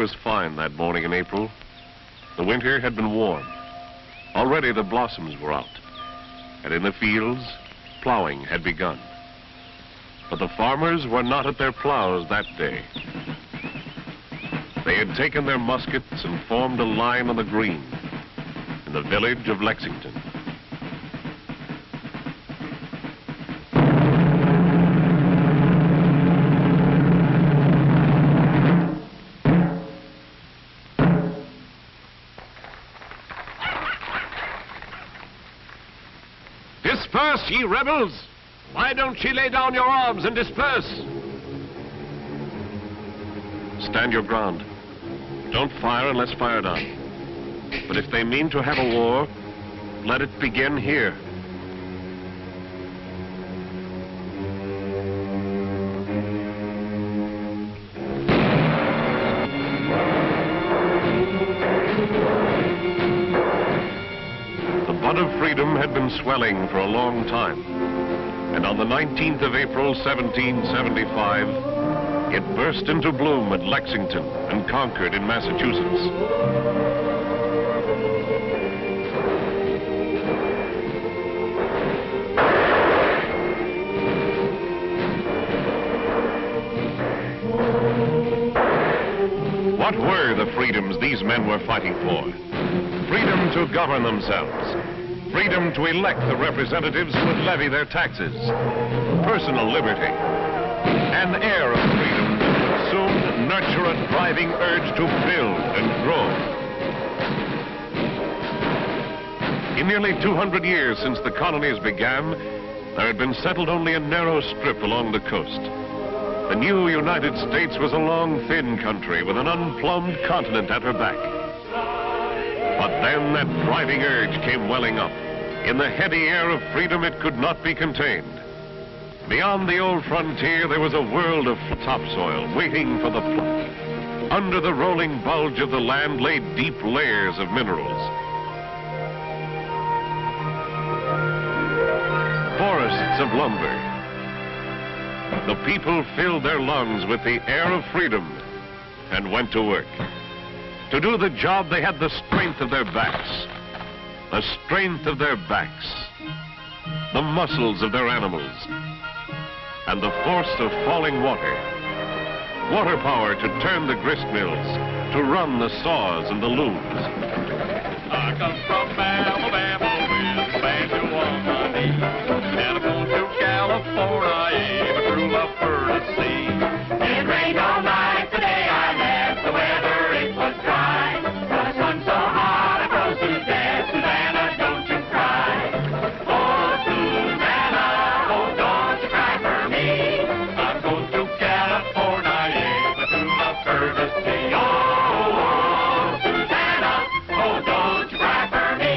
was fine that morning in April. The winter had been warm. Already the blossoms were out, and in the fields, plowing had begun. But the farmers were not at their plows that day. They had taken their muskets and formed a line on the green in the village of Lexington. Disperse, ye rebels! Why don't ye lay down your arms and disperse? Stand your ground. Don't fire unless fired on. But if they mean to have a war, let it begin here. The bud of freedom had been swelling for a long time, and on the 19th of April, 1775, it burst into bloom at Lexington and Concord in Massachusetts. What were the freedoms these men were fighting for? Freedom to govern themselves. Freedom to elect the representatives who would levy their taxes. Personal liberty. An air of freedom that would soon nurture a driving urge to build and grow. In nearly 200 years since the colonies began, there had been settled only a narrow strip along the coast. The new United States was a long, thin country with an unplumbed continent at her back. But then that driving urge came welling up. In the heady air of freedom, it could not be contained. Beyond the old frontier, there was a world of topsoil waiting for the pluck. Under the rolling bulge of the land lay deep layers of minerals. Forests of lumber. The people filled their lungs with the air of freedom and went to work. To do the job, they had the strength of their backs. The strength of their backs. The muscles of their animals. And the force of falling water. Water power to turn the grist mills, to run the saws and the looms. I come from Alabama with a banjo on my knee, and I'm going to California, but through my furnace sea. It rained all night today, I left the weather, it was dry. But the sun's so hot, I froze to death. Susanna, don't you cry. Oh, Susanna, oh, don't you cry for me. I'm going to California, but through my furnace sea. Oh, Susanna, oh, don't you cry for me.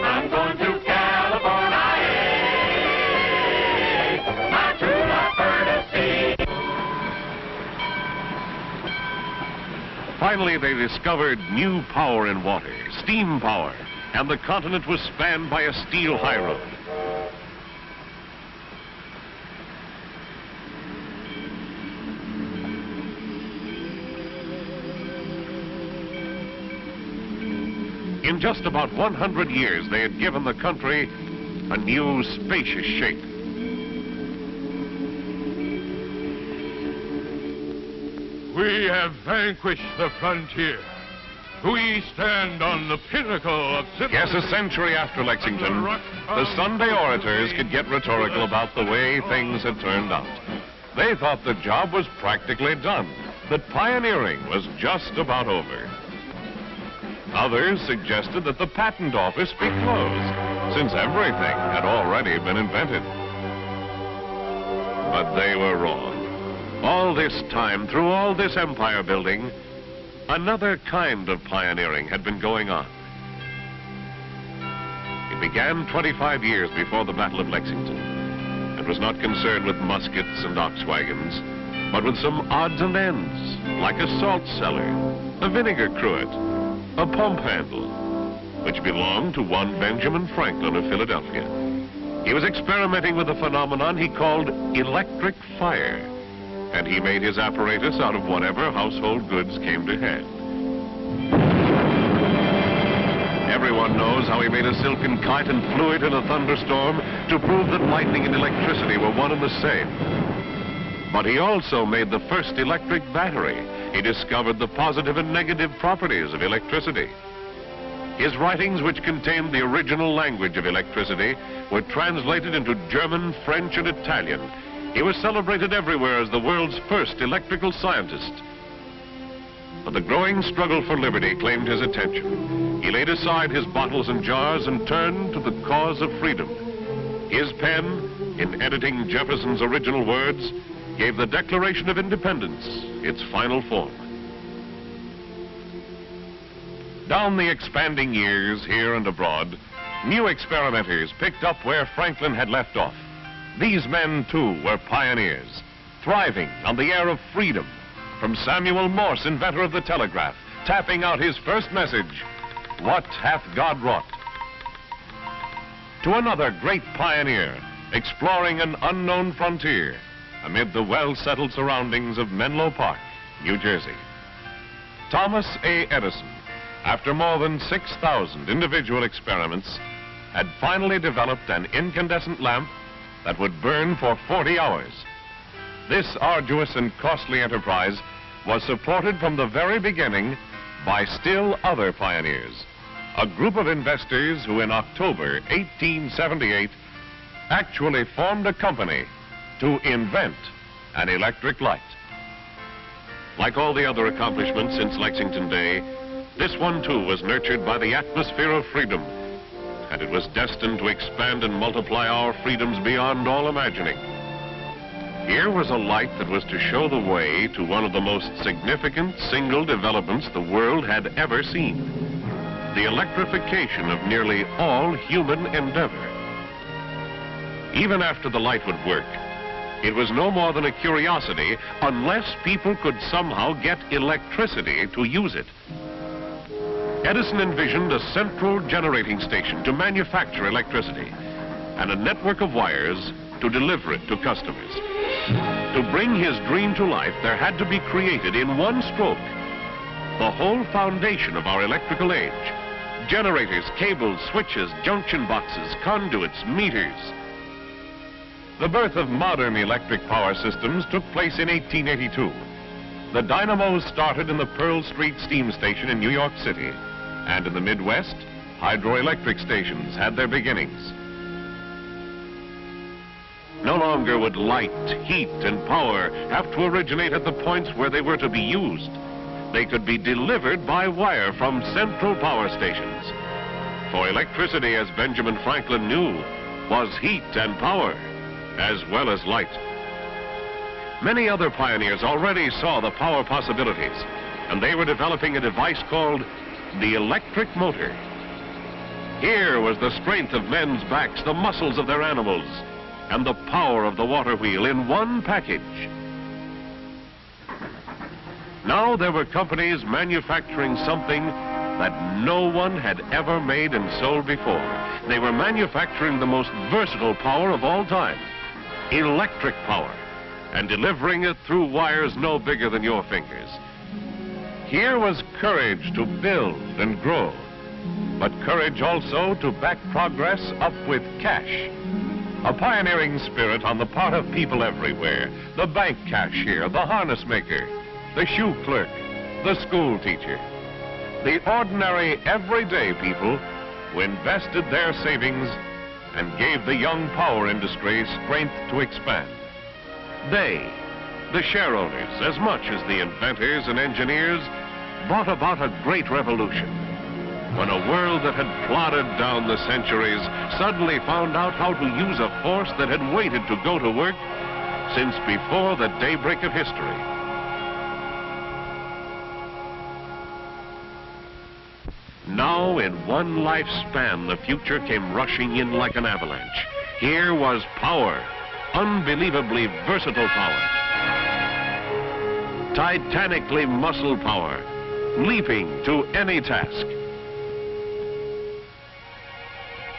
I'm going to California, my true love furnace sea. Finally, they discovered new power in water, steam power, and the continent was spanned by a steel highroad. In just about 100 years, they had given the country a new, spacious shape. We have vanquished the frontier. We stand on the pinnacle of civilization. Yes, a century after Lexington, the Sunday orators could get rhetorical about the way things had turned out. They thought the job was practically done, that pioneering was just about over. Others suggested that the patent office be closed, since everything had already been invented. But they were wrong. All this time, through all this empire building, another kind of pioneering had been going on. It began 25 years before the Battle of Lexington, and was not concerned with muskets and ox wagons, but with some odds and ends, like a salt cellar, a vinegar cruet, a pump handle, which belonged to one Benjamin Franklin of Philadelphia. He was experimenting with a phenomenon he called electric fire. and he made his apparatus out of whatever household goods came to hand. Everyone knows how he made a silken kite and flew it in a thunderstorm to prove that lightning and electricity were one and the same. But he also made the first electric battery. He discovered the positive and negative properties of electricity. His writings, which contained the original language of electricity, were translated into German, French, and Italian. He was celebrated everywhere as the world's first electrical scientist. But the growing struggle for liberty claimed his attention. He laid aside his bottles and jars and turned to the cause of freedom. His pen, in editing Jefferson's original words, gave the Declaration of Independence its final form. Down the expanding years, here and abroad, new experimenters picked up where Franklin had left off. These men, too, were pioneers, thriving on the air of freedom, from Samuel Morse, inventor of the telegraph, tapping out his first message, "What hath God wrought?" To another great pioneer, exploring an unknown frontier amid the well-settled surroundings of Menlo Park, New Jersey. Thomas A. Edison, after more than 6,000 individual experiments, had finally developed an incandescent lamp that would burn for 40 hours. This arduous and costly enterprise was supported from the very beginning by still other pioneers, a group of investors who in October 1878 actually formed a company to invent an electric light. Like all the other accomplishments since Lexington Day, this one too was nurtured by the atmosphere of freedom, and it was destined to expand and multiply our freedoms beyond all imagining. Here was a light that was to show the way to one of the most significant single developments the world had ever seen, the electrification of nearly all human endeavor. Even after the light would work, it was no more than a curiosity unless people could somehow get electricity to use it. Edison envisioned a central generating station to manufacture electricity and a network of wires to deliver it to customers. To bring his dream to life, there had to be created in one stroke the whole foundation of our electrical age: generators, cables, switches, junction boxes, conduits, meters. The birth of modern electric power systems took place in 1882. The dynamos started in the Pearl Street steam station in New York City, and in the Midwest, hydroelectric stations had their beginnings. No longer would light, heat, and power have to originate at the points where they were to be used. They could be delivered by wire from central power stations. For electricity, as Benjamin Franklin knew, was heat and power, as well as light. Many other pioneers already saw the power possibilities, and they were developing a device called the electric motor. Here was the strength of men's backs, the muscles of their animals, and the power of the water wheel in one package. Now there were companies manufacturing something that no one had ever made and sold before. They were manufacturing the most versatile power of all time, electric power, and delivering it through wires no bigger than your fingers. Here was courage to build and grow, but courage also to back progress up with cash. A pioneering spirit on the part of people everywhere: the bank cashier, the harness maker, the shoe clerk, the school teacher. The ordinary, everyday people who invested their savings and gave the young power industry strength to expand. They, the shareholders, as much as the inventors and engineers, brought about a great revolution. When a world that had plodded down the centuries suddenly found out how to use a force that had waited to go to work since before the daybreak of history. Now, in one lifespan, the future came rushing in like an avalanche. Here was power, unbelievably versatile power, titanically muscle power, leaping to any task.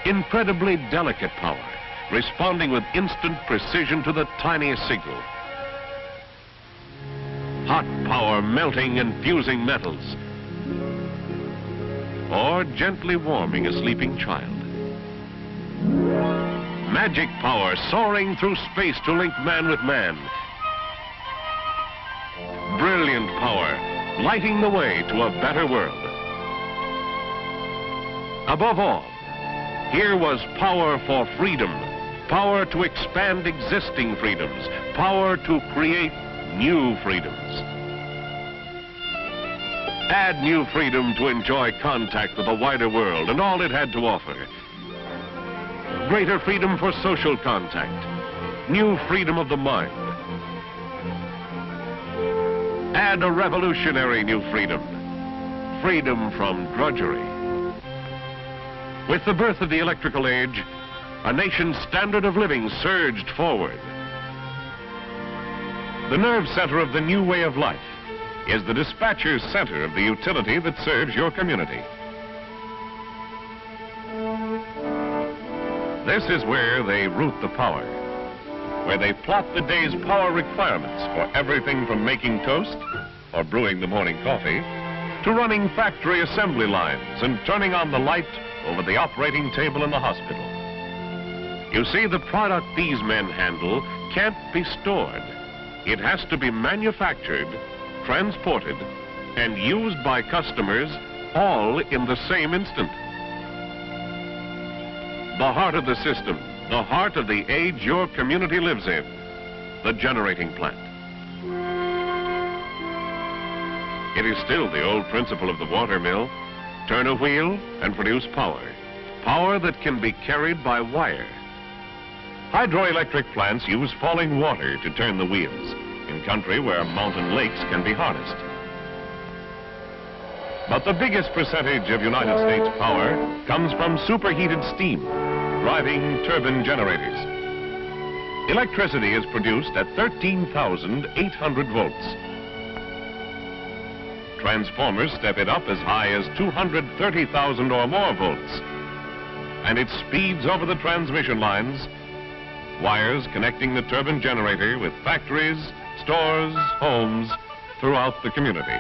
Incredibly delicate power, responding with instant precision to the tiniest signal. hot power melting and fusing metals, or gently warming a sleeping child. Magic power soaring through space to link man with man. Brilliant power lighting the way to a better world. Above all, here was power for freedom, power to expand existing freedoms, power to create new freedoms. Add new freedom to enjoy contact with the wider world and all it had to offer. Greater freedom for social contact, new freedom of the mind. Add a revolutionary new freedom, freedom from drudgery. With the birth of the electrical age, a nation's standard of living surged forward. The nerve center of the new way of life is the dispatcher's center of the utility that serves your community. This is where they route the power, where they plot the day's power requirements for everything from making toast or brewing the morning coffee to running factory assembly lines and turning on the light over the operating table in the hospital. You see, the product these men handle can't be stored. It has to be manufactured, transported, and used by customers all in the same instant. The heart of the system, the heart of the age your community lives in, the generating plant. It is still the old principle of the water mill. Turn a wheel and produce power. Power that can be carried by wire. Hydroelectric plants use falling water to turn the wheels in country where mountain lakes can be harnessed. But the biggest percentage of United States power comes from superheated steam, driving turbine generators. Electricity is produced at 13,800 volts. Transformers step it up as high as 230,000 or more volts. And it speeds over the transmission lines, wires connecting the turbine generator with factories, stores, homes throughout the community.